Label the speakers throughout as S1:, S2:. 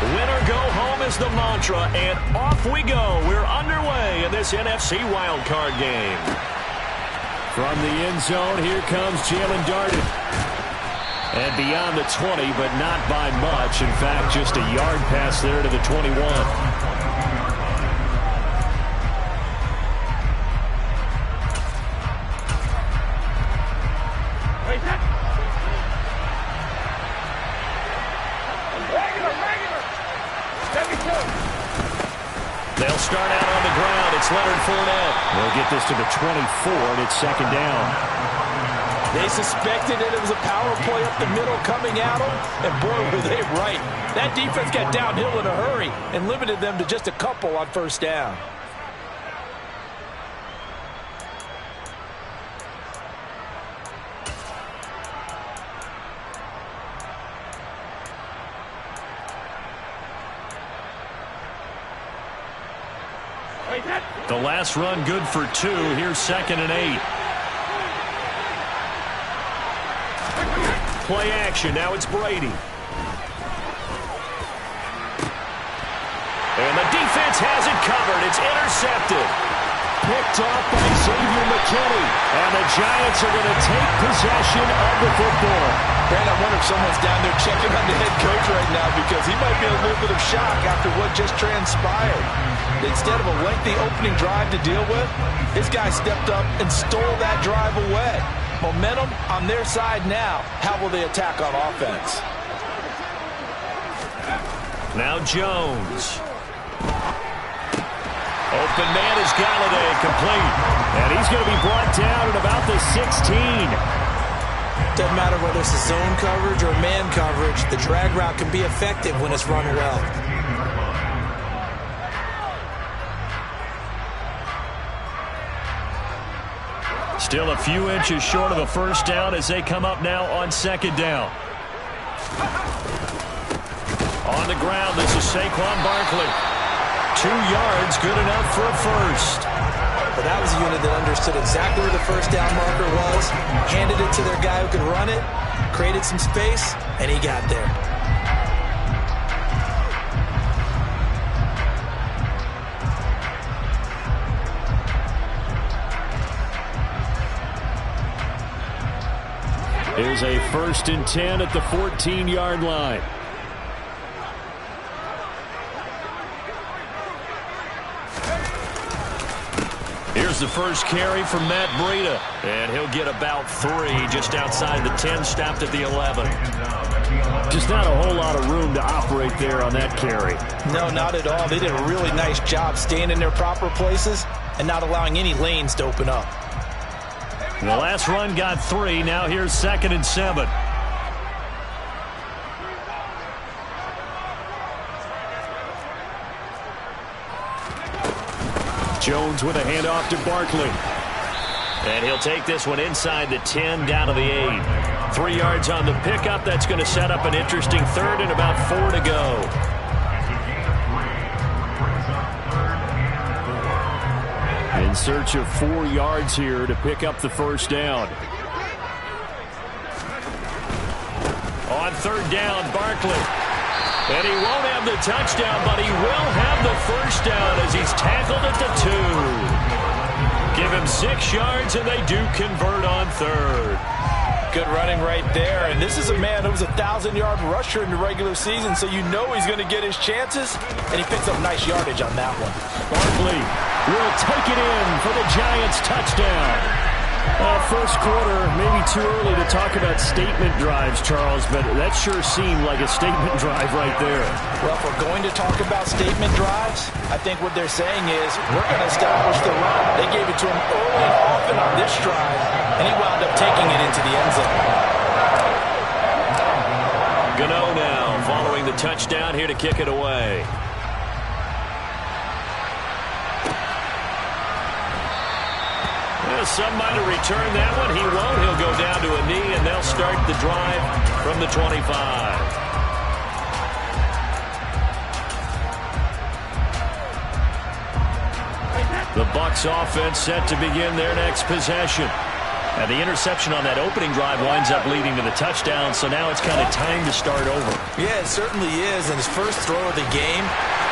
S1: Win or go home is the mantra, and off we go. We're underway in this NFC wildcard game.
S2: From the end zone, here comes Jalen Darden. And beyond the 20, but not by much. In fact, just a yard pass there to the 21.
S1: They'll start out on the ground. It's Leonard Fournette.
S2: They'll get this to the 24, and it's second down.
S3: They suspected it was a power play up the middle coming at them, and boy, were they right. That defense got downhill in a hurry and limited them to just a couple on first down.
S1: The last run good for 2. Here's 2nd and 8. Play action. Now it's Brady. And the defense has it covered. It's intercepted.
S2: Picked off by Xavier McKinney.
S1: And the Giants are going to take possession of the football.
S3: Brad, I wonder if someone's down there checking on the head coach right now, because he might be in a little bit of shock after what just transpired. Instead of a lengthy opening drive to deal with, this guy stepped up and stole that drive away. Momentum on their side now. How will they attack on offense?
S1: Now Jones. Open man is Galladay, complete.
S2: And he's going to be brought down at about the 16.
S4: Doesn't matter whether it's a zone coverage or man coverage, the drag route can be effective when it's run well.
S1: Still a few inches short of a first down as they come up now on second down. On the ground, this is Saquon Barkley. 2 yards, good enough for a first.
S4: But that was a unit that understood exactly where the first down marker was, handed it to their guy who could run it, created some space, and he got there.
S2: Here's a 1st and 10 at the 14-yard line.
S1: Here's the first carry from Matt Breida, and he'll get about 3 just outside the 10, stopped at the 11.
S2: Just not a whole lot of room to operate there on that carry.
S3: No, not at all. They did a really nice job staying in their proper places and not allowing any lanes to open up.
S1: The last run got 3. Now here's 2nd and 7.
S2: Jones with a handoff to Barkley.
S1: And he'll take this one inside the 10, down to the 8. 3 yards on the pickup. That's going to set up an interesting 3rd and about 4 to go.
S2: In search of 4 yards here to pick up the first down.
S1: On 3rd down, Barkley. And he won't have the touchdown, but he will have the first down as he's tackled at the 2. Give him 6 yards, and they do convert on 3rd.
S3: Good running right there. And this is a man who was a 1,000-yard rusher in the regular season, so you know he's going to get his chances, and he picks up nice yardage on that one.
S2: Barkley will take it in for the Giants touchdown. First quarter, maybe too early to talk about statement drives, Charles, but that sure seemed like a statement drive right there.
S3: Well, if we're going to talk about statement drives, I think what they're saying is we're going to establish the run. They gave it to him early and often on this drive, and he wound up taking it into the end zone.
S1: Gano now following the touchdown here to kick it away. Some might have returned that one. He won't. He'll go down to a knee, and they'll start the drive from the 25. The Bucs offense set to begin their next possession.
S2: And the interception on that opening drive winds up leading to the touchdown, so now it's kind of time to start over.
S4: Yeah, it certainly is, and his first throw of the game.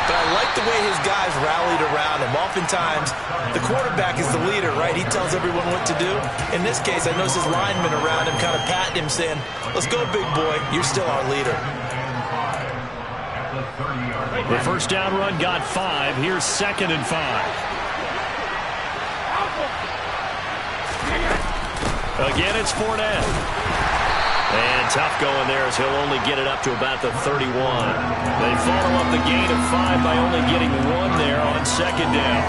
S4: But I like the way his guys rallied around him. Oftentimes, the quarterback is the leader, right? He tells everyone what to do. In this case, I noticed his linemen around him kind of patting him, saying, let's go, big boy. You're still our leader.
S2: The first down run got 5. Here's 2nd and 5. Again, it's Fournette. And tough going there as he'll only get it up to about the 31. They follow up the gain of 5 by only getting 1 there on 2nd down.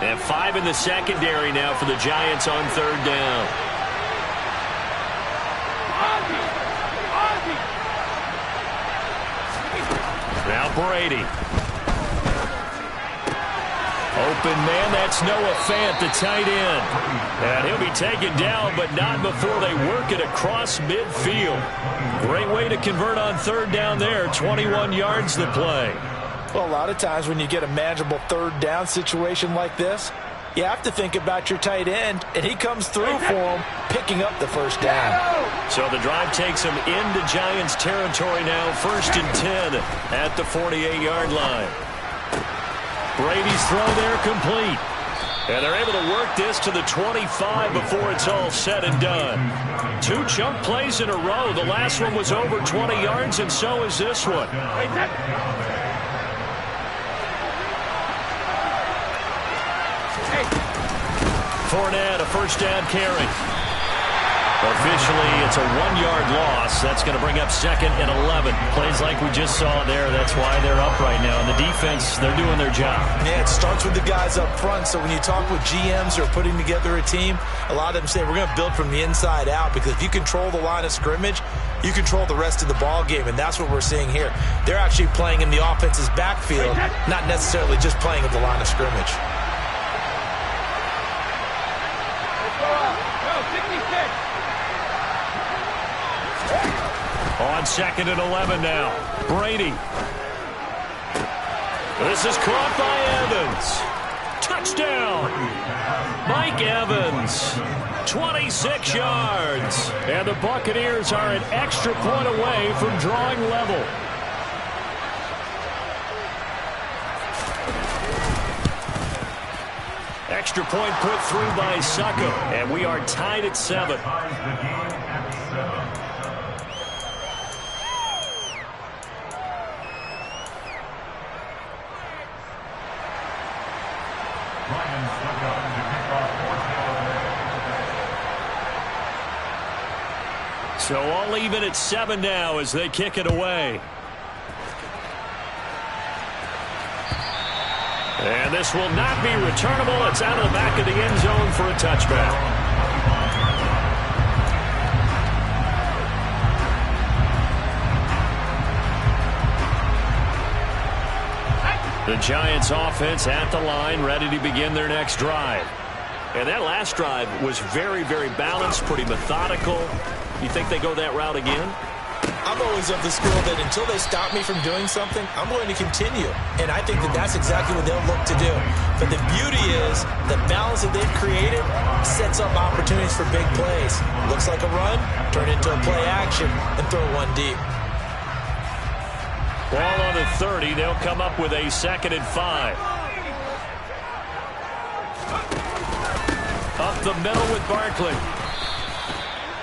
S2: And 5 in the secondary now for the Giants on 3rd down. Now Brady. Open man, that's Noah Fant, the tight end. And he'll be taken down, but not before they work it across midfield. Great way to convert on 3rd down there. 21 yards to play.
S4: Well, a lot of times when you get a manageable 3rd down situation like this, you have to think about your tight end, and he comes through for him, picking up the first down.
S2: So the drive takes him into Giants territory now, 1st and 10 at the 48-yard line. Brady's throw there complete. And they're able to work this to the 25 before it's all said and done. 2 chunk plays in a row. The last one was over 20 yards, and so is this one. Fournette, a first down carry. Officially, it's a 1-yard loss. That's going to bring up 2nd and 11. Plays like we just saw there. That's why they're up right now. And the defense, they're doing their job.
S4: Yeah, it starts with the guys up front. So when you talk with GMs who are putting together a team, a lot of them say we're going to build from the inside out, because if you control the line of scrimmage, you control the rest of the ball game, and that's what we're seeing here. They're actually playing in the offense's backfield, not necessarily just playing at the line of scrimmage.
S2: On 2nd and 11 now. Brady. This is caught by Evans. Touchdown. Mike Evans. 26 yards. And the Buccaneers are an extra point away from drawing level. Extra point put through by Succo. And we are tied at 7. So all even at 7 now as they kick it away. And this will not be returnable. It's out of the back of the end zone for a touchback. The Giants offense at the line, ready to begin their next drive. And that last drive was very, very balanced, pretty methodical. You think they go that route again?
S4: I'm always of the school that until they stop me from doing something, I'm going to continue. And I think that that's exactly what they'll look to do. But the beauty is the balance that they've created sets up opportunities for big plays. Looks like a run, turn into a play action, and throw one deep.
S2: Ball on the 30. They'll come up with a 2nd and 5. Up the middle with Barkley.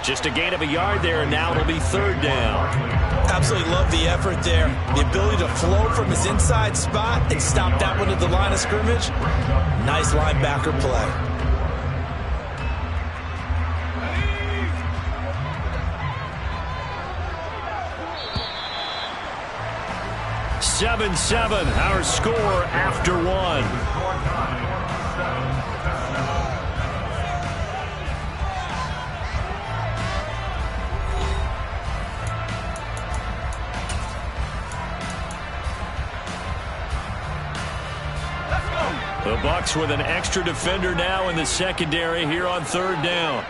S2: Just a gain of a yard there, and now it'll be 3rd down.
S4: Absolutely love the effort there. The ability to flow from his inside spot and stop that one at the line of scrimmage. Nice linebacker play.
S2: (7-7) our score after 1. The Bucs with an extra defender now in the secondary here on 3rd down.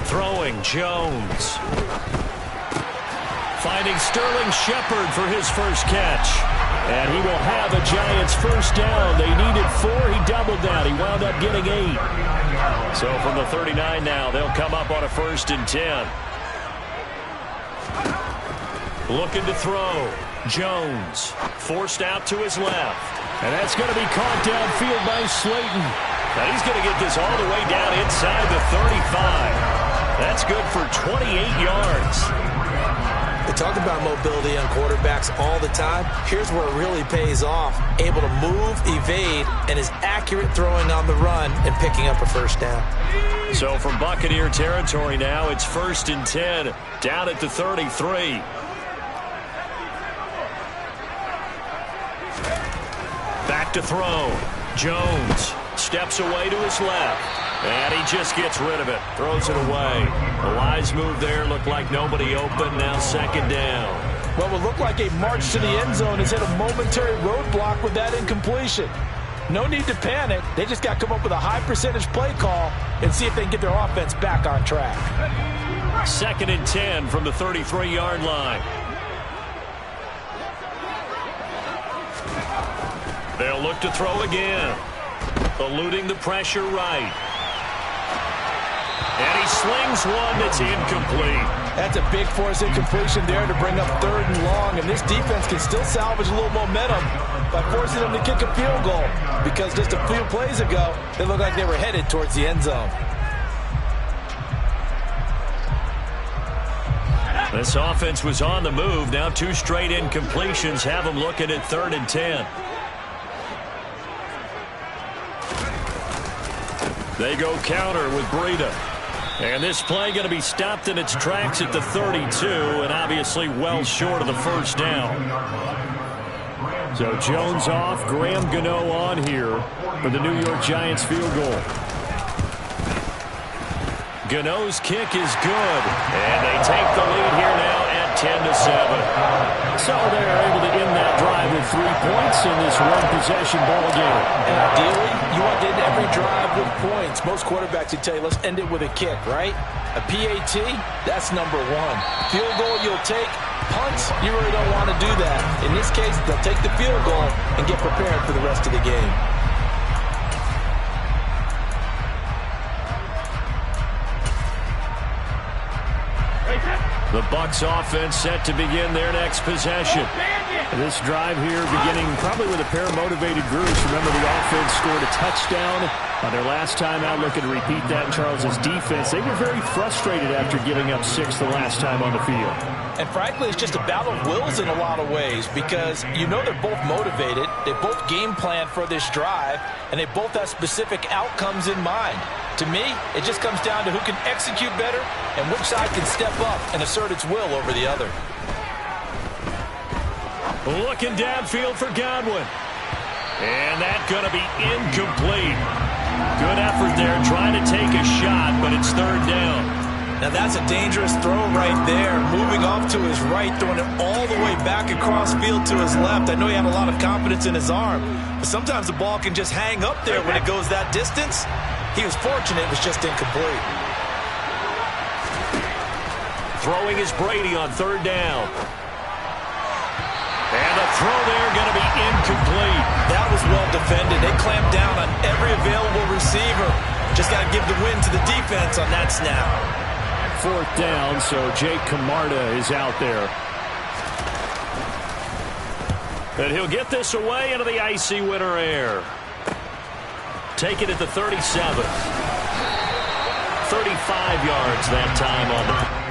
S2: Throwing Jones. Finding Sterling Shepard for his first catch. And he will have a Giants first down. They needed 4. He doubled down. He wound up getting 8. So from the 39 now, they'll come up on a 1st and 10. Looking to throw. Jones forced out to his left. And that's going to be caught downfield by Slayton. Now he's going to get this all the way down inside the 35. That's good for 28 yards.
S4: They talk about mobility on quarterbacks all the time. Here's where it really pays off. Able to move, evade, and is accurate throwing on the run and picking up a first down.
S2: So from Buccaneer territory now, it's 1st and 10 down at the 33. Back to throw. Jones steps away to his left. And he just gets rid of it. Throws it away. A wise move there. Looked like nobody open. Now 2nd down.
S3: What would look like a march to the end zone has hit a momentary roadblock with that incompletion. No need to panic. They just got to come up with a high percentage play call and see if they can get their offense back on track.
S2: 2nd and 10 from the 33-yard line. They'll look to throw again. Eluding the pressure right. And he slings one that's incomplete.
S3: That's a big force incompletion there to bring up 3rd and long. And this defense can still salvage a little momentum by forcing them to kick a field goal. Because just a few plays ago, they looked like they were headed towards the end zone.
S2: This offense was on the move. Now 2 straight incompletions have them looking at 3rd and 10. They go counter with Breida. And this play going to be stopped in its tracks at the 32, and obviously well short of the first down. So Jones off, Graham Gano on here for the New York Giants field goal. Gano's kick is good, and they take the lead here now at 10-7. So they're able to end that drive with 3 points in this one-possession ball game.
S3: And ideally, you want to end every drive with points. Most quarterbacks would tell you, let's end it with a kick, right? A PAT, that's number 1. Field goal you'll take. Punts, you really don't want to do that. In this case, they'll take the field goal and get prepared for the rest of the game.
S2: The Bucs offense set to begin their next possession. This drive here beginning probably with a pair of motivated groups. Remember, the offense scored a touchdown on their last time out. Looking to repeat that in Charles's defense. They were very frustrated after giving up 6 the last time on the field.
S3: And frankly, it's just a battle of wills in a lot of ways because you know they're both motivated. They both game plan for this drive, and they both have specific outcomes in mind. To me, it just comes down to who can execute better and which side can step up and assert its will over the other.
S2: Looking downfield for Godwin. And that's going to be incomplete. Good effort there trying to take a shot, but it's 3rd down.
S4: Now that's a dangerous throw right there. Moving off to his right, throwing it all the way back across field to his left. I know he had a lot of confidence in his arm, but sometimes the ball can just hang up there when it goes that distance. He was fortunate it was just incomplete.
S2: Throwing is Brady on 3rd down. And the throw there going to be incomplete.
S4: That was well defended. They clamped down on every available receiver. Just got to give the win to the defense on that snap.
S2: 4th down, so Jake Camarda is out there. And he'll get this away into the icy winter air. Take it at the 37. 35 yards that time on the...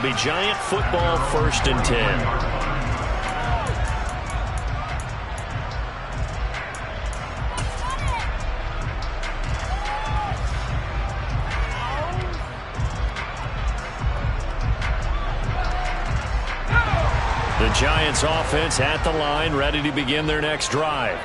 S2: It'll be Giant football, 1st and 10. The Giants offense at the line, ready to begin their next drive.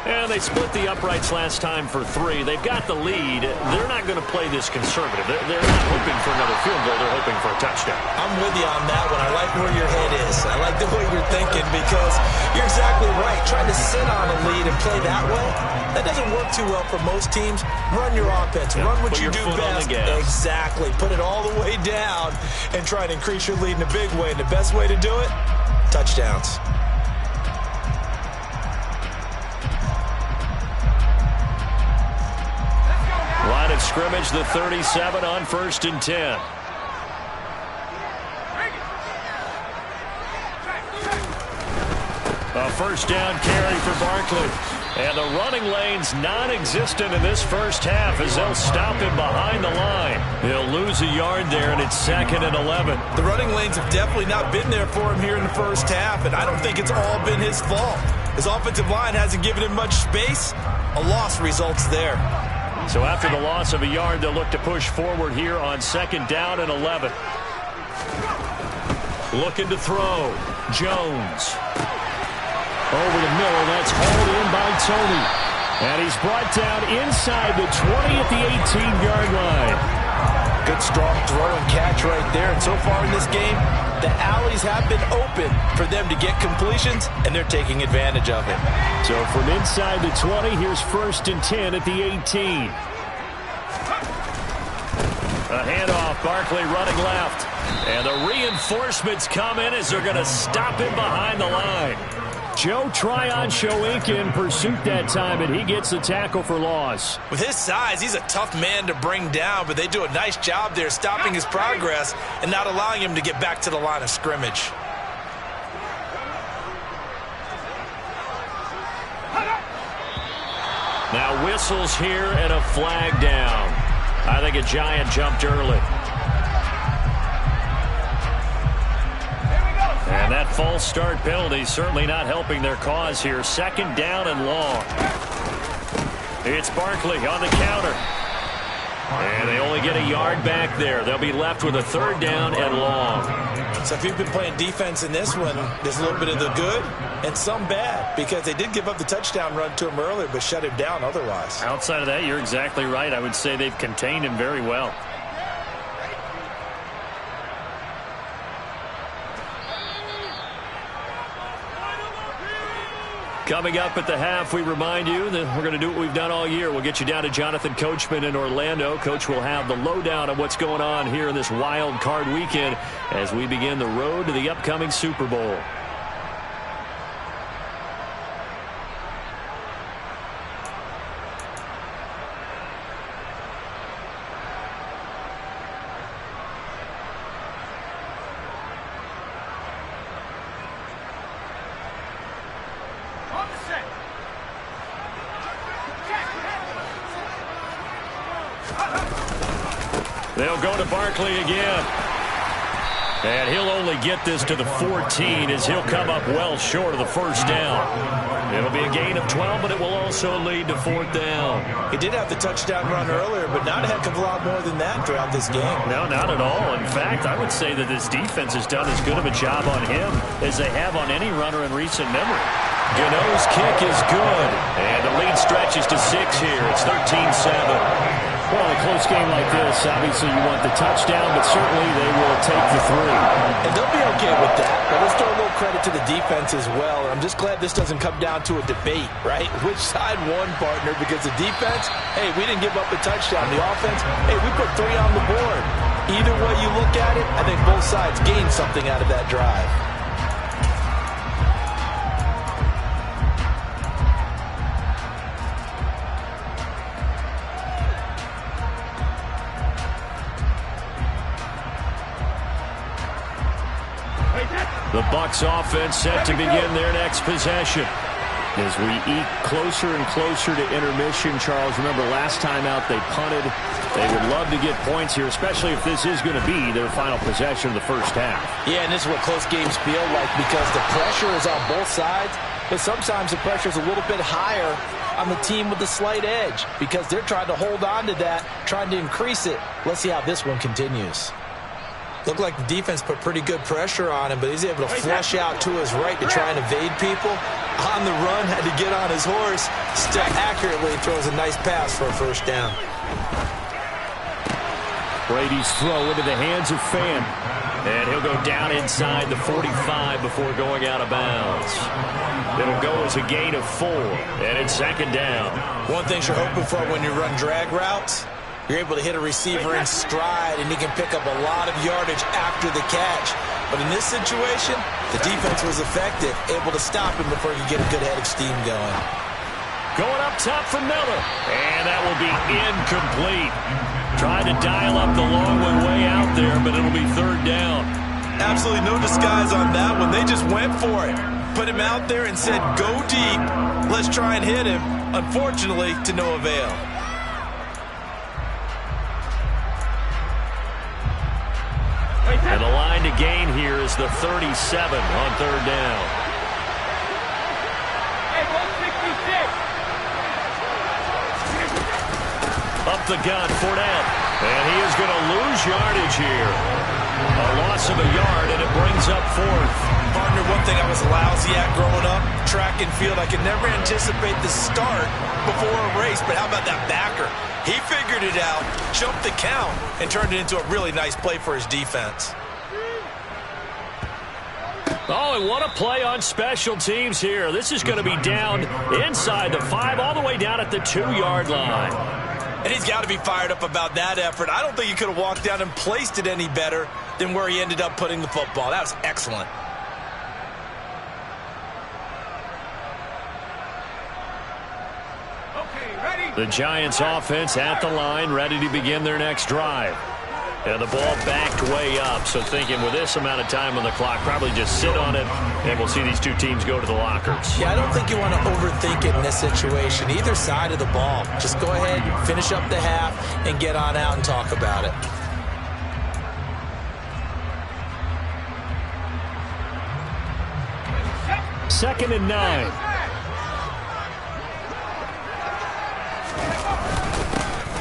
S2: And they split the uprights last time for 3. They've got the lead. They're not going to play this conservative. They're not hoping for another field goal. They're hoping for a touchdown.
S4: I'm with you on that one. I like where your head is. I like the way you're thinking because you're exactly right. Trying to sit on a lead and play that way, that doesn't work too well for most teams. Run your offense. Run what you do best. Exactly. Put it all the way down and try to increase your lead in a big way. And the best way to do it, touchdowns.
S2: Line of scrimmage, the 37 on 1st and 10. A 1st down carry for Barkley. And the running lane's non-existent in this first half as they'll stop him behind the line. He'll lose a yard there, and it's 2nd and 11.
S4: The running lanes have definitely not been there for him here in the first half, and I don't think it's all been his fault. His offensive line hasn't given him much space. A loss results there.
S2: So after the loss of a yard, they'll look to push forward here on 2nd down and 11. Looking to throw. Jones. Over the middle, that's hauled in by Tony. And he's brought down inside the 20 at the 18-yard line.
S4: Good strong throw and catch right there. And so far in this game, the alleys have been open for them to get completions, and they're taking advantage of it.
S2: So from inside the 20, here's 1st and 10 at the 18. A handoff, Barkley running left. And the reinforcements come in as they're going to stop him behind the line. Joe Tryon-Shoyinka in pursuit that time, and he gets the tackle for loss.
S4: With his size, he's a tough man to bring down, but they do a nice job there stopping his progress and not allowing him to get back to the line of scrimmage.
S2: Now whistles here and a flag down. I think a Giant jumped early. And that false start penalty certainly not helping their cause here. 2nd down and long. It's Barkley on the counter. And they only get a yard back there. They'll be left with a 3rd down and long.
S4: So if you've been playing defense in this one, there's a little bit of the good and some bad because they did give up the touchdown run to him earlier but shut him down otherwise.
S2: Outside of that, you're exactly right. I would say they've contained him very well. Coming up at the half, we remind you that we're going to do what we've done all year. We'll get you down to Jonathan Coachman in Orlando. Coach will have the lowdown on what's going on here in this wild card weekend as we begin the road to the upcoming Super Bowl. They'll go to Barkley again. And he'll only get this to the 14 as he'll come up well short of the 1st down. It'll be a gain of 12, but it will also lead to 4th down.
S4: He did have the touchdown run earlier, but not a heck of a lot more than that throughout this game.
S2: No, not at all. In fact, I would say that this defense has done as good of a job on him as they have on any runner in recent memory. Gano's kick is good. And the lead stretches to 6 here. It's 13-7. Well, in a close game like this, obviously you want the touchdown, but certainly they will take the 3.
S4: And they'll be okay with that, but let's throw a little credit to the defense as well. I'm just glad this doesn't come down to a debate, right? Which side won, partner? Because the defense, hey, we didn't give up a touchdown. The offense, hey, we put 3 on the board. Either way you look at it, I think both sides gained something out of that drive.
S2: The Bucs offense set to begin their next possession. As we eke closer and closer to intermission, Charles, remember last time out they punted. They would love to get points here, especially if this is going to be their final possession of the first half.
S3: Yeah, and this is what close games feel like because the pressure is on both sides, but sometimes the pressure is a little bit higher on the team with the slight edge because they're trying to hold on to that, trying to increase it. Let's see how this one continues.
S4: Looked like the defense put pretty good pressure on him, but he's able to flush out to his right to try and evade people. On the run, had to get on his horse. Still accurately throws a nice pass for a first down.
S2: Brady's throw into the hands of Fan.
S1: And he'll go down inside the 45 before going out of bounds. It'll go as a gain of 4, and it's second down.
S4: One thing you're hoping for when you run drag routes, you're able to hit a receiver in stride, and he can pick up a lot of yardage after the catch. But in this situation, the defense was effective, able to stop him before he could get a good head of steam going.
S1: Going up top for Miller, and that will be incomplete. Trying to dial up the long one way out there, but it'll be third down.
S4: Absolutely no disguise on that one. They just went for it. Put him out there and said, go deep. Let's try and hit him. Unfortunately, to no avail.
S1: And the line to gain here is the 37 on third down. Up the gun, Fournette. And he is going to lose yardage here. A loss of a yard, and it brings up fourth.
S4: Partner, one thing I was lousy at growing up, track and field, I could never anticipate the start before a race, but how about that backer? He figured it out, jumped the count, and turned it into a really nice play for his defense.
S1: Oh, and what a play on special teams here. This is going to be down inside the 5, all the way down at the 2-yard line.
S4: And he's got to be fired up about that effort. I don't think he could have walked down and placed it any better than where he ended up putting the football. That was excellent.
S1: The Giants offense at the line, ready to begin their next drive. And the ball backed way up, so thinking with this amount of time on the clock, probably just sit on it, and we'll see these two teams go to the lockers.
S4: Yeah, I don't think you want to overthink it in this situation. Either side of the ball. Just go ahead, finish up the half, and get on out and talk about it.
S2: Second and 9.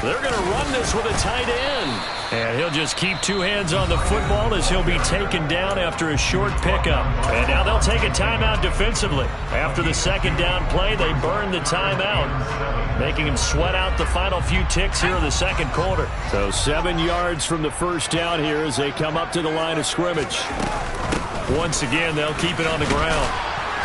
S1: They're going to run this with a tight end. And he'll just keep two hands on the football as he'll be taken down after a short pickup. And now they'll take a timeout defensively. After the second down play, they burn the timeout, making him sweat out the final few ticks here in the second quarter.
S2: So 7 yards from the first down here as they come up to the line of scrimmage.
S1: Once again, they'll keep it on the ground.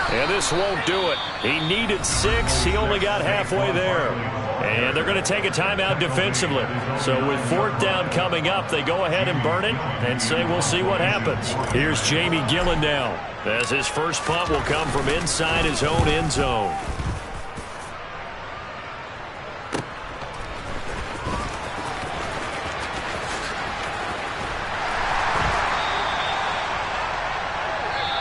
S1: And this won't do it. He needed 6. He only got halfway there. And they're going to take a timeout defensively. So with fourth down coming up, they go ahead and burn it and say we'll see what happens. Here's Jamie Gillen now, as his first punt will come from inside his own end zone.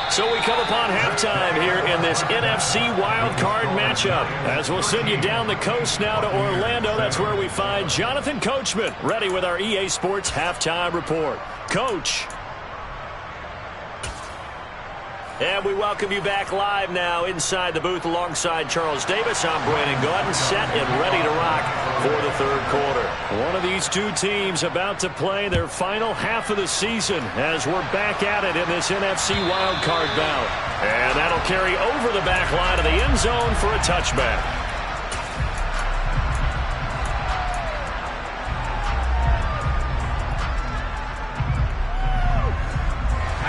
S1: So we come upon halftime here in this NFC wildcard matchup. As we'll send you down the coast now to Orlando, that's where we find Jonathan Coachman ready with our EA Sports halftime report. Coach. And we welcome you back live now inside the booth alongside Charles Davis. I'm Brandon Gaudin, set and ready to rock for the third quarter. One of these two teams about to play their final half of the season as we're back at it in this NFC wildcard bout. And that'll carry over the back line of the end zone for a touchback.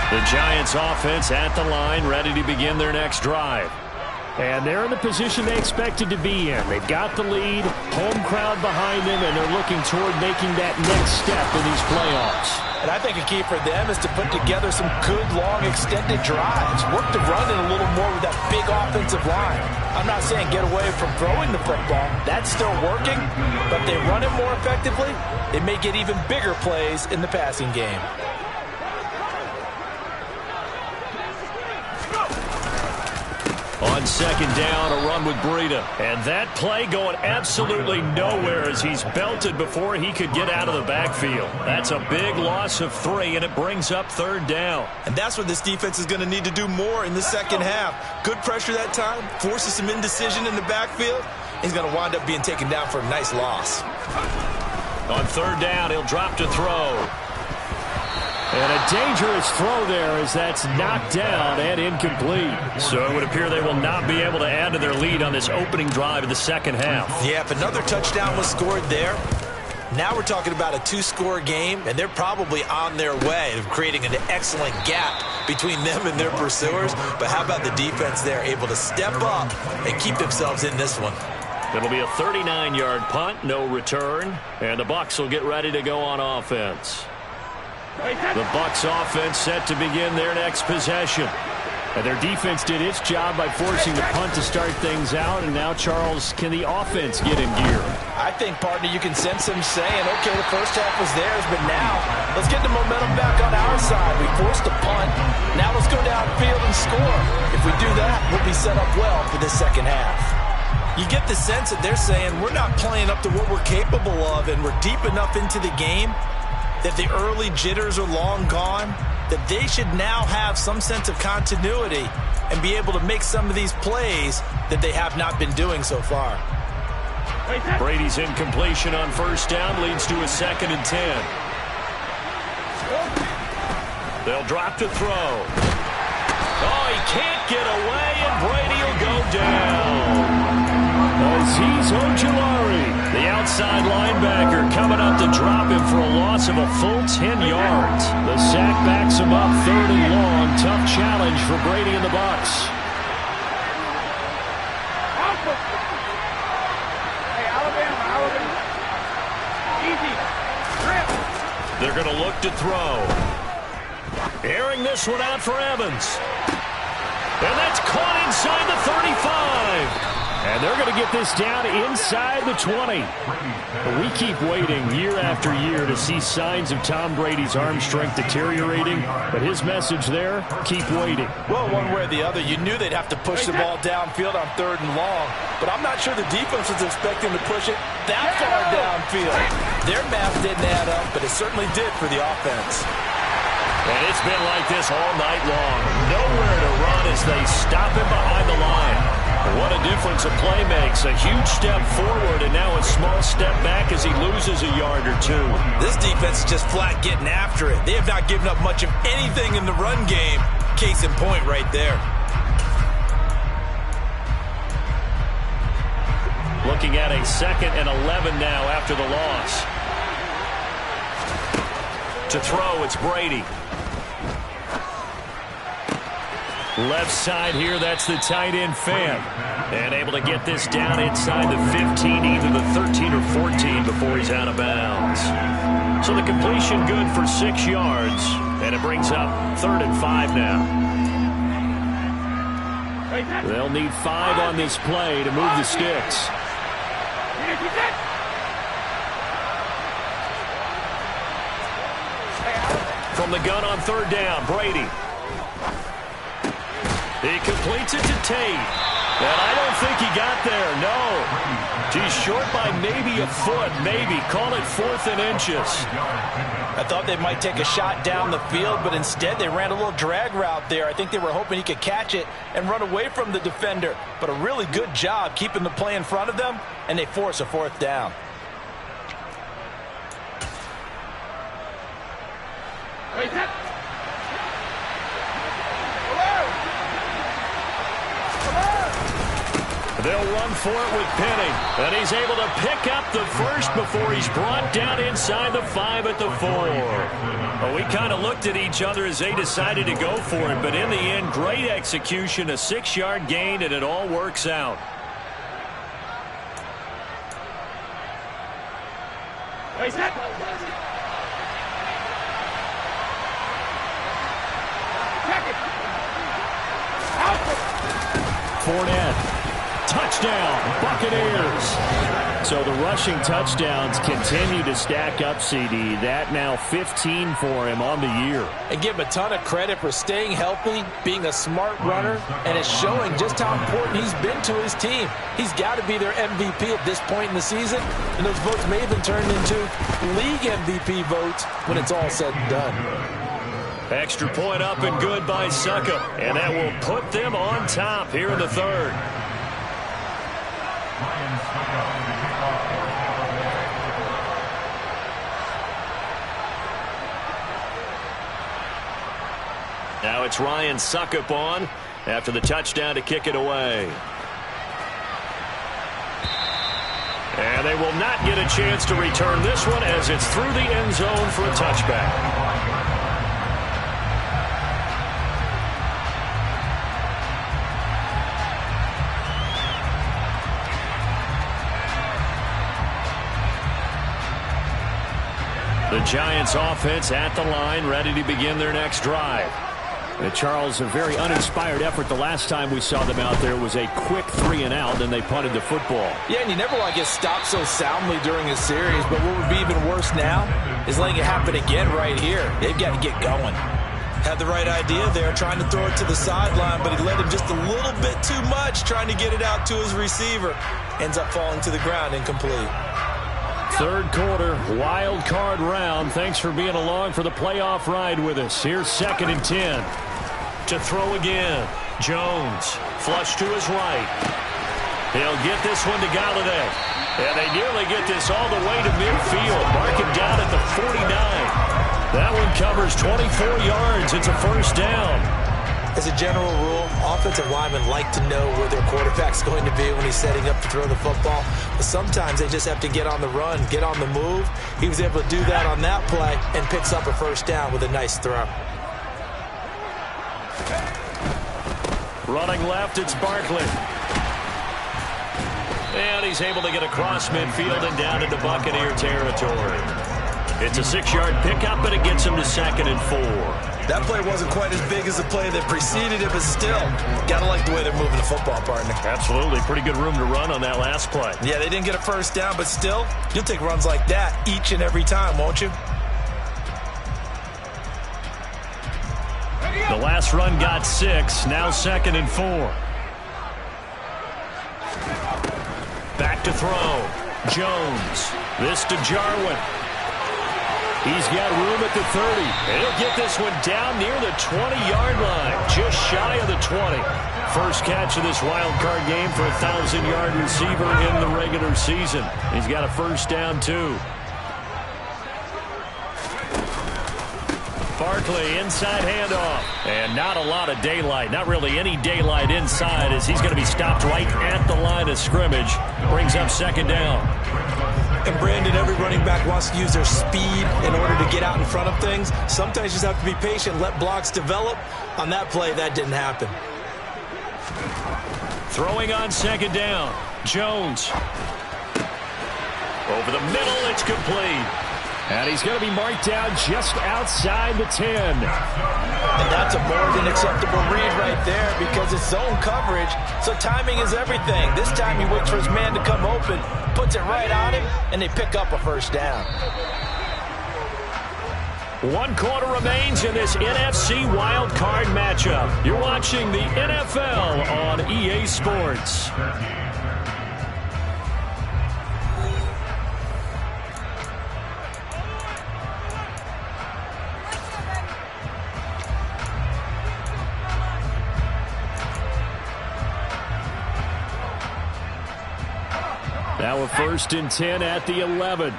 S1: The Giants offense at the line, ready to begin their next drive.
S2: And they're in the position they expected to be in. They've got the lead, home crowd behind them, and they're looking toward making that next step in these playoffs.
S3: And I think a key for them is to put together some good, long, extended drives. Work the run in a little more with that big offensive line. I'm not saying get away from throwing the football. That's still working. But if they run it more effectively, they may get even bigger plays in the passing game.
S1: On second down, a run with Breida. And that play going absolutely nowhere as he's belted before he could get out of the backfield. That's a big loss of 3, and it brings up third down.
S4: And that's what this defense is going to need to do more in the second half. Good pressure that time, forces some indecision in the backfield. He's going to wind up being taken down for a nice loss.
S1: On third down, he'll drop to throw.
S2: And a dangerous throw there as that's knocked down and incomplete.
S1: So it would appear they will not be able to add to their lead on this opening drive of the second half.
S4: Yeah, if another touchdown was scored there, now we're talking about a 2-score game, and they're probably on their way of creating an excellent gap between them and their pursuers. But how about the defense there, able to step up and keep themselves in this one?
S1: It'll be a 39-yard punt, no return, and the Bucs will get ready to go on offense. The Bucs offense set to begin their next possession.
S2: And their defense did its job by forcing the punt to start things out. And now, Charles, can the offense get in gear?
S3: I think, partner, you can sense him saying, okay, the first half was theirs, but now let's get the momentum back on our side. We forced a punt. Now let's go downfield and score. If we do that, we'll be set up well for the second half.
S4: You get the sense that they're saying we're not playing up to what we're capable of, and we're deep enough into the game that the early jitters are long gone, that they should now have some sense of continuity and be able to make some of these plays that they have not been doing so far.
S1: Brady's incompletion on first down leads to a 2nd and 10. They'll drop to throw. Oh, he can't get away, and Brady will go down.
S2: Azeez Ojulari,
S1: the outside linebacker, coming up to drop him for a loss of a full 10 yards.
S2: The sack backs him up 3rd and long. Tough challenge for Brady and the Bucs.
S1: They're going to look to throw. Airing this one out for Evans. And that's caught inside the 35.
S2: And they're going to get this down inside the 20. But we keep waiting year after year to see signs of Tom Brady's arm strength deteriorating. But his message there, keep waiting.
S3: Well, one way or the other, you knew they'd have to push the ball downfield on 3rd and long. But I'm not sure the defense was expecting to push it that far downfield. Their math didn't add up, but it certainly did for the offense.
S1: And it's been like this all night long. Nowhere to run as they stop him behind the line. What a difference a play makes. A huge step forward and now a small step back as he loses a yard or 2.
S4: This defense is just flat getting after it. They have not given up much of anything in the run game. Case in point right there.
S1: Looking at a 2nd and 11 now after the loss. To throw, it's Brady. Left side here, that's the tight end Fan. And able to get this down inside the 15, either the 13 or 14 before he's out of bounds. So the completion good for 6 yards. And it brings up 3rd and 5 now.
S2: They'll need 5 on this play to move the sticks.
S1: From the gun on 3rd down, Brady. He completes it to Tate. And I don't think he got there, no. He's short by maybe a foot, maybe. Call it 4th and inches.
S3: I thought they might take a shot down the field, but instead they ran a little drag route there. I think they were hoping he could catch it and run away from the defender. But a really good job keeping the play in front of them, and they force a 4th down.
S1: They'll run for it with Penny. And he's able to pick up the first before he's brought down inside the 5 at the 4. Well, we kind of looked at each other as they decided to go for it. But in the end, great execution, a 6-yard gain, and it all works out.
S2: Fournette. Touchdown, Buccaneers. So the rushing touchdowns continue to stack up, CD. That now 15 for him on the year.
S3: And give him a ton of credit for staying healthy, being a smart runner, and it's showing just how important he's been to his team. He's got to be their MVP at this point in the season, and those votes may have been turned into league MVP votes when it's all said and done.
S1: Extra point up and good by Suckup, and that will put them on top here in the third. Now it's Ryan Suckup on after the touchdown to kick it away. And they will not get a chance to return this one as it's through the end zone for a touchback. The Giants offense at the line, ready to begin their next drive.
S2: Charles, a very uninspired effort the last time we saw them out there was a quick 3-and-out, and they punted the football.
S3: Yeah, and you never want to get stopped so soundly during a series, but what would be even worse now is letting it happen again right here. They've got to get going.
S4: Had the right idea there, trying to throw it to the sideline, but he let him just a little bit too much, trying to get it out to his receiver. Ends up falling to the ground, incomplete.
S2: Third quarter, wild card round. Thanks for being along for the playoff ride with us. Here's 2nd and 10.
S1: To throw again. Jones, flush to his right. He'll get this one to Galladay. And they nearly get this all the way to midfield. Mark him down at the 49. That one covers 24 yards. It's a first down.
S4: As a general rule, offensive linemen like to know where their quarterback's going to be when he's setting up to throw the football. But sometimes they just have to get on the run, get on the move. He was able to do that on that play and picks up a first down with a nice throw.
S1: Running left, it's Barkley. And he's able to get across midfield and down into Buccaneer territory. It's a 6-yard pickup, but it gets him to 2nd and 4.
S4: That play wasn't quite as big as the play that preceded it, but still, got to like the way they're moving the football, partner.
S1: Absolutely. Pretty good room to run on that last play.
S4: Yeah, they didn't get a first down, but still, you'll take runs like that each and every time, won't you?
S1: The last run got 6, now 2nd and 4. Back to throw. Jones. This to Jarwin. He's got room at the 30. And he'll get this one down near the 20-yard line, just shy of the 20. First catch of this wild card game for a 1,000-yard receiver in the regular season. He's got a first down, too. Barkley, inside handoff. And not a lot of daylight. Not really any daylight inside as he's going to be stopped right at the line of scrimmage. Brings up 2nd down.
S4: And Brandon, every running back wants to use their speed in order to get out in front of things. Sometimes you just have to be patient, let blocks develop. On that play, that didn't happen.
S1: Throwing on 2nd down. Jones. Over the middle, it's complete.
S2: And he's going to be marked down just outside the 10.
S3: And that's a more than acceptable read right there because it's zone coverage, so timing is everything. This time he waits for his man to come open, puts it right on him, and they pick up a first down.
S1: 1 quarter remains in this NFC wild card matchup. You're watching the NFL on EA Sports.
S2: Now a 1st and 10 at the 11.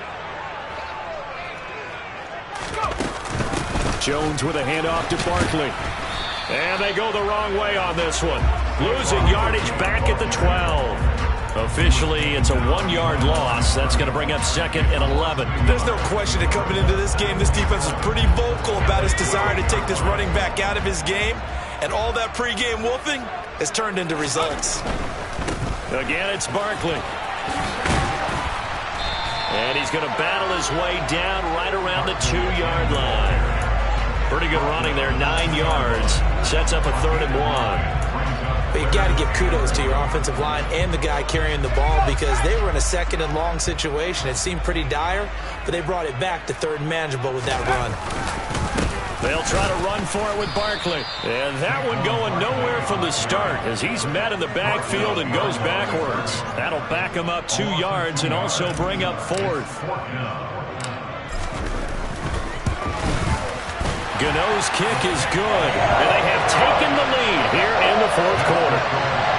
S2: Jones with a handoff to Barkley.
S1: And they go the wrong way on this one. Losing yardage back at the 12. Officially, it's a 1-yard loss. That's going to bring up 2nd and 11.
S4: There's no question that coming into this game, this defense is pretty vocal about its desire to take this running back out of his game. And all that pregame wolfing has turned into results.
S1: Again, it's Barkley. And he's going to battle his way down right around the 2-yard line. Pretty good running there, 9 yards. Sets up a 3rd and 1.
S4: But you got to give kudos to your offensive line and the guy carrying the ball because they were in a second and long situation. It seemed pretty dire, but they brought it back to third and manageable with that run.
S1: They'll try to run for it with Barkley. And that one going nowhere from the start as he's met in the backfield and goes backwards. That'll back him up 2 yards and also bring up 4th. Gano's kick is good, and they have taken the lead here in the 4th quarter.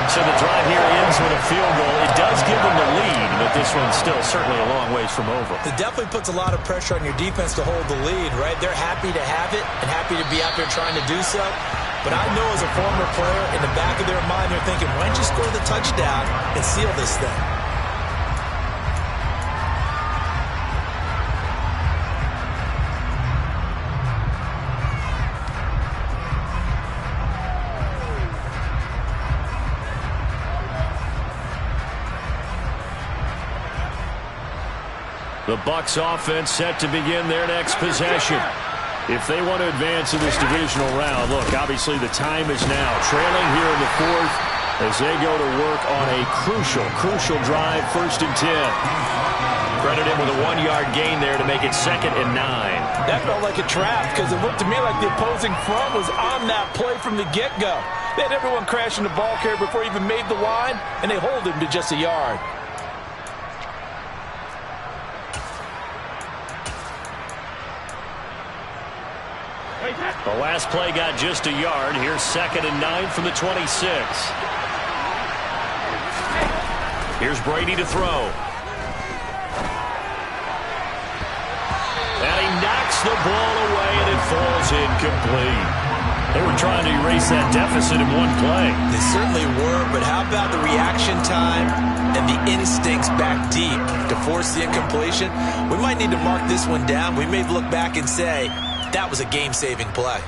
S1: So the drive here ends with a field goal. It does give them the lead, but this one's still certainly a long ways from over.
S4: It definitely puts a lot of pressure on your defense to hold the lead, right? They're happy to have it and happy to be out there trying to do so. But I know as a former player, in the back of their mind, they're thinking, why don't you score the touchdown and seal this thing?
S1: The Bucs offense set to begin their next possession. If they want to advance in this divisional round, look, obviously the time is now. Trailing here in the 4th as they go to work on a crucial drive, 1st and 10. Credit him with a 1-yard gain there to make it 2nd and 9.
S3: That felt like a trap because it looked to me like the opposing front was on that play from the get-go. They had everyone crashing the ball carrier before he even made the line, and they hold him to just a yard.
S1: The last play got just a yard. Here's 2nd and 9 from the 26. Here's Brady to throw. And he knocks the ball away, and it falls incomplete. They were trying to erase that deficit in one play.
S4: They certainly were, but how about the reaction time and the instincts back deep to force the incompletion? We might need to mark this one down. We may look back and say, that was a game-saving play.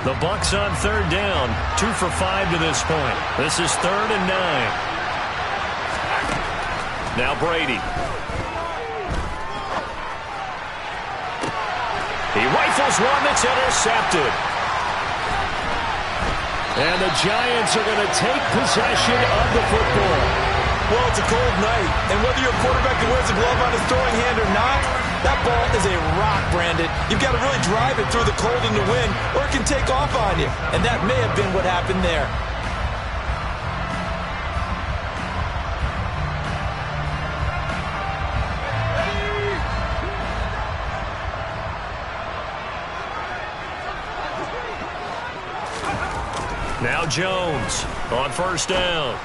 S1: The Bucs on 3rd down. 2 for 5 to this point. This is 3rd and 9. Now Brady. He rifles one that's intercepted. And the Giants are going to take possession of the football.
S3: Well, it's a cold night, and whether you're a quarterback that wears a glove on his throwing hand or not, that ball is a rock, Brandon. You've got to really drive it through the cold and the wind, or it can take off on you. And that may have been what happened there.
S1: Now Jones on 1st down.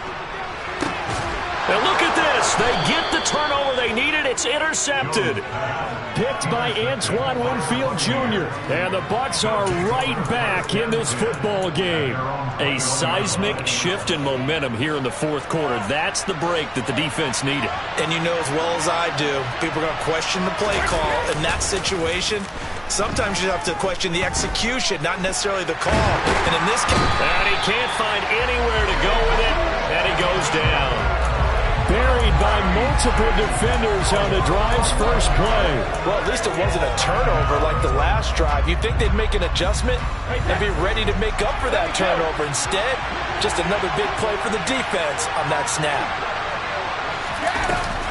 S1: And look at this. They get the turnover they needed. It's intercepted.
S2: Picked by Antoine Winfield Jr. And the Bucs are right back in this football game.
S1: A seismic shift in momentum here in the 4th quarter. That's the break that the defense needed.
S4: And you know as well as I do, people are going to question the play call in that situation. Sometimes you have to question the execution, not necessarily the call. And in this case,
S1: and he can't find anywhere to go with it, and he goes down.
S2: Buried by multiple defenders on the drive's first play.
S3: Well, at least it wasn't a turnover like the last drive. You'd think they'd make an adjustment and be ready to make up for that turnover. Instead, just another big play for the defense on that snap.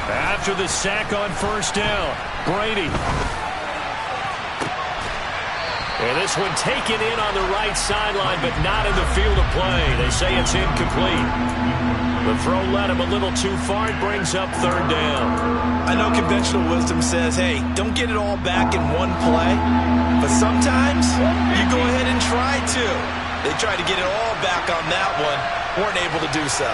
S1: After the sack on 1st down, Brady. And this one taken in on the right sideline, but not in the field of play. They say it's incomplete. The throw led him a little too far. It brings up 3rd down.
S4: I know conventional wisdom says, hey, don't get it all back in one play. But sometimes you go ahead and try to. They tried to get it all back on that one. Weren't able to do so.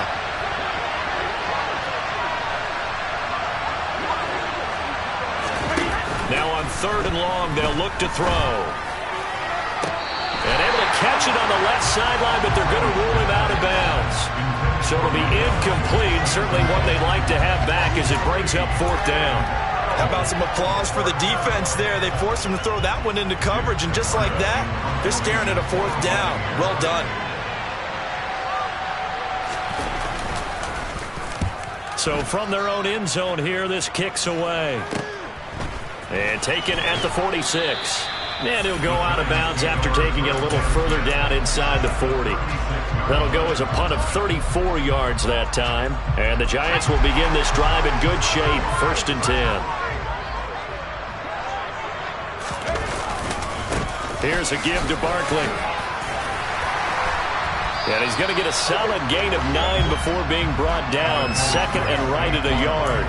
S1: Now on 3rd and long, they'll look to throw. And able to catch it on the left sideline, but they're going to rule him out of bounds. So it'll be incomplete. Certainly one they'd like to have back as it brings up 4th down.
S4: How about some applause for the defense there? They forced him to throw that one into coverage, and just like that, they're staring at a 4th down. Well done.
S1: So from their own end zone here, this kicks away. And taken at the 46. And he'll go out of bounds after taking it a little further down inside the 40.
S2: That'll go as a punt of 34 yards that time. And the Giants will begin this drive in good shape. 1st and 10. Here's a give to Barkley. And he's going to get a solid gain of 9 before being brought down. 2nd and right at a yard.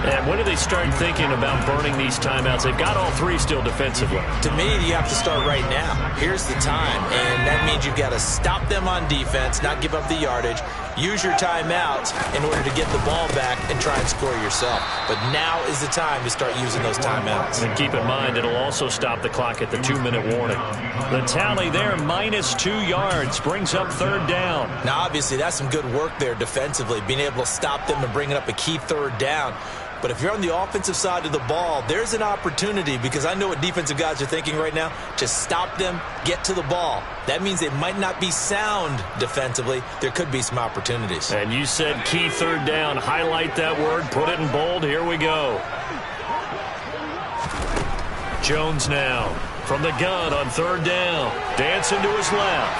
S2: And when do they start thinking about burning these timeouts? They've got all 3 still defensively.
S4: To me, you have to start right now. Here's the time, and that means you've got to stop them on defense, not give up the yardage, use your timeouts in order to get the ball back and try and score yourself. But now is the time to start using those timeouts.
S2: And keep in mind, it'll also stop the clock at the 2-minute warning. The tally there, -2 yards, brings up 3rd down.
S4: Now, obviously, that's some good work there defensively, being able to stop them and bringing up a key 3rd down. But if you're on the offensive side of the ball, there's an opportunity, because I know what defensive guys are thinking right now. Just stop them, get to the ball. That means they might not be sound defensively. There could be some opportunities.
S2: And you said key 3rd down. Highlight that word, put it in bold. Here we go. Jones now from the gun on 3rd down. Dancing to his left.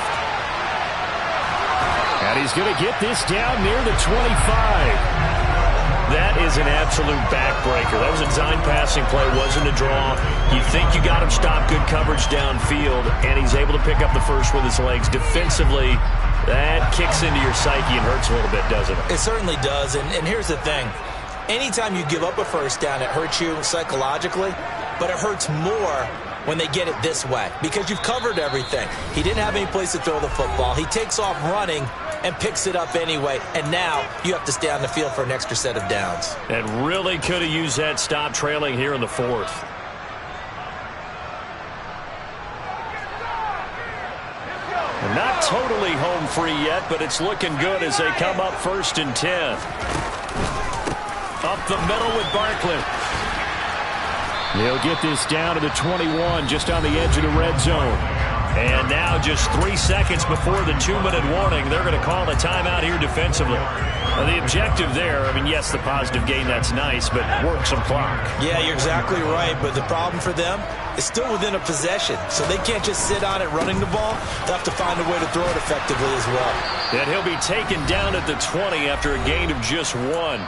S2: And he's going to get this down near the 25. That is an absolute backbreaker. That was a design passing play, wasn't a draw. You think you got him stopped, good coverage downfield, and he's able to pick up the first with his legs. Defensively, that kicks into your psyche and hurts a little bit, doesn't it?
S4: It certainly does, and here's the thing. Anytime you give up a 1st down, it hurts you psychologically, but it hurts more when they get it this way, because you've covered everything. He didn't have any place to throw the football. He takes off running and picks it up anyway, and now you have to stay on the field for an extra set of downs.
S2: And really could have used that stop trailing here in the 4th. Not totally home free yet, but it's looking good as they come up 1st and 10. Up the middle with Barkley. He'll get this down to the 21, just on the edge of the red zone. And now just 3 seconds before the 2-minute warning, they're going to call a timeout here defensively. Now, the objective there, I mean, yes, the positive gain, that's nice, but work some clock.
S4: Yeah, you're exactly right, but the problem for them is still within a possession, so they can't just sit on it running the ball. They'll have to find a way to throw it effectively as well.
S2: And he'll be taken down at the 20 after a gain of just 1.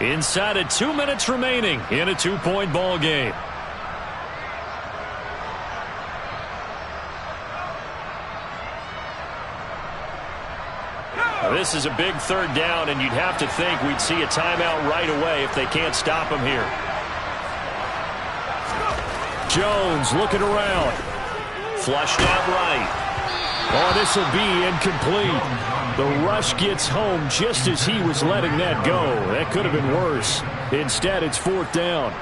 S2: Inside of 2 minutes remaining in a 2-point ball game. This is a big 3rd down, and you'd have to think we'd see a timeout right away if they can't stop him here. Jones looking around. Flushed out right. Oh, this will be incomplete. The rush gets home just as he was letting that go. That could have been worse. Instead, it's 4th down.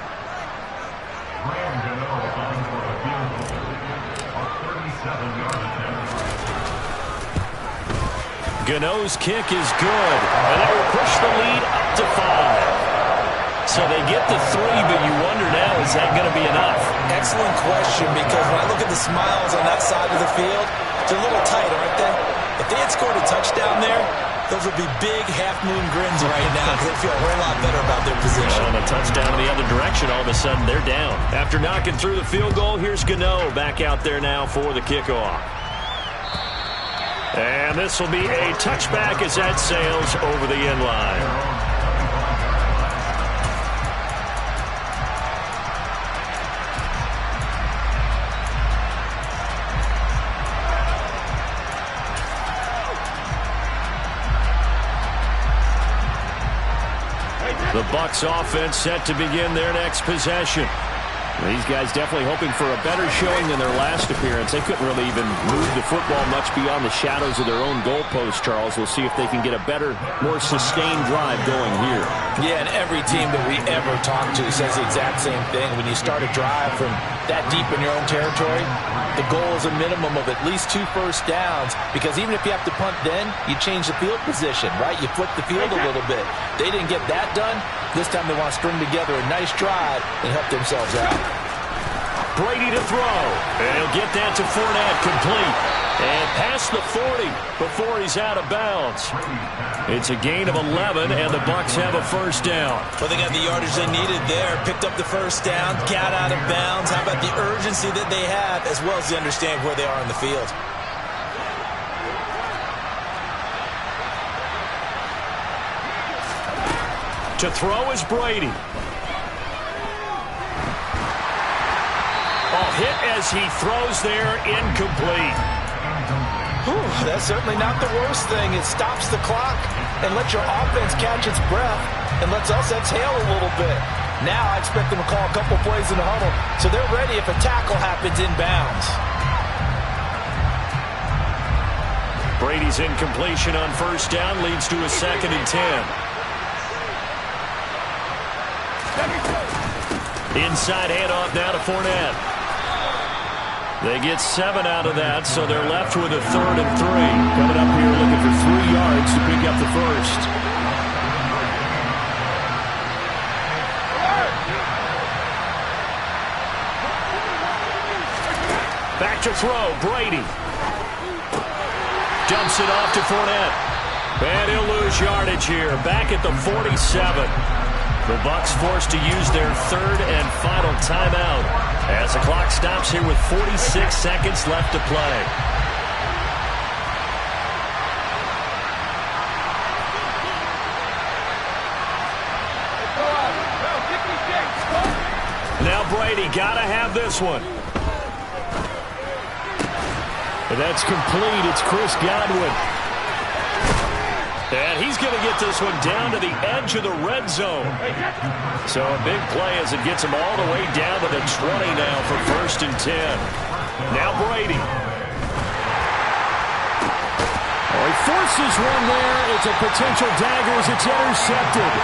S2: Gano's kick is good, and that will push the lead up to 5. So they get the 3, but you wonder now, is that going to be enough?
S4: Excellent question, because when I look at the smiles on that side of the field, they're a little tight, aren't they? If they had scored a touchdown there, those would be big half-moon grins right now, because they feel a whole lot better about their position.
S2: On a touchdown in the other direction, all of a sudden they're down. After knocking through the field goal, here's Gano back out there now for the kickoff. And this will be a touchback as that sails over the end line. The Bucs offense set to begin their next possession. These guys definitely hoping for a better showing than their last appearance. They couldn't really even move the football much beyond the shadows of their own goalpost, Charles. We'll see if they can get a better, more sustained drive going here.
S4: Yeah, and every team that we ever talk to says the exact same thing. When you start a drive from that deep in your own territory, the goal is a minimum of at least 2 first downs, because even if you have to punt then, you change the field position, right? You flip the field a little bit. They didn't get that done. This time they want to string together a nice drive and help themselves out.
S2: Brady to throw, and he'll get that to Fournette, complete. And past the 40 before he's out of bounds. It's a gain of 11, and the Bucs have a first down.
S4: Well, they got the yardage they needed there. Picked up the first down, got out of bounds. How about the urgency that they have, as well as the understanding where they are in the field?
S1: To throw is Brady. Hit as he throws there, incomplete.
S3: That's certainly not the worst thing. It stops the clock and lets your offense catch its breath and lets us exhale a little bit. Now I expect them to call a couple plays in the huddle so they're ready if a tackle happens inbounds.
S1: Brady's incompletion on first down leads to a 2nd and 10. Inside handoff now to Fournette. They get 7 out of that, so they're left with a 3rd and 3. Coming up here looking for 3 yards to pick up the first. Back to throw, Brady. Dumps it off to Fournette. And he'll lose yardage here. Back at the 47. The Bucs forced to use their 3rd and final timeout as the clock stops here with 46 seconds left to play. Now Brady got to have this one. And that's complete. It's Chris Godwin. And he's going to get this one down to the edge of the red zone. So a big play as it gets him all the way down to the 20 now for 1st and 10. Now Brady.
S2: He forces one there. It's a potential dagger as it's intercepted.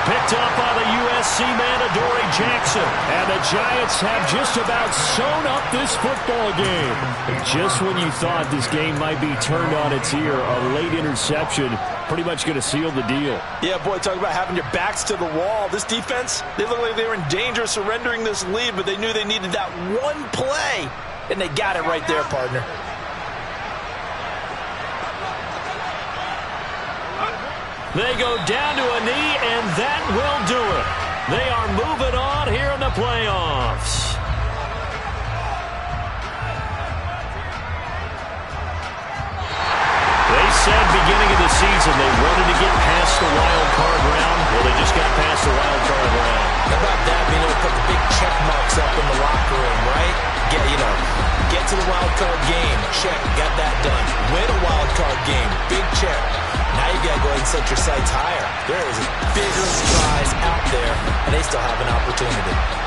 S1: Picked up by the USC man, Adoree Jackson.
S2: And the Giants have just about sewn up this football game. Just when you thought this game might be turned on its ear, a late interception pretty much going to seal the deal.
S3: Yeah, boy, talk about having your backs to the wall. This defense, they look like they were in danger of surrendering this lead, but they knew they needed that one play, and they got it right there, partner.
S1: They go down to a knee, and that will do it. They are moving on here in the playoffs. They said beginning of the season they wanted to get past the wild card round. Well, they just got past the wild card round.
S4: How about that, being able to put the big check marks up in the locker room, right? Get to the wild card game. Check. Got that done. Win a wild card game. Big check. Now you got to go ahead and set your sights higher. There is bigger prize out there, and they still have an opportunity.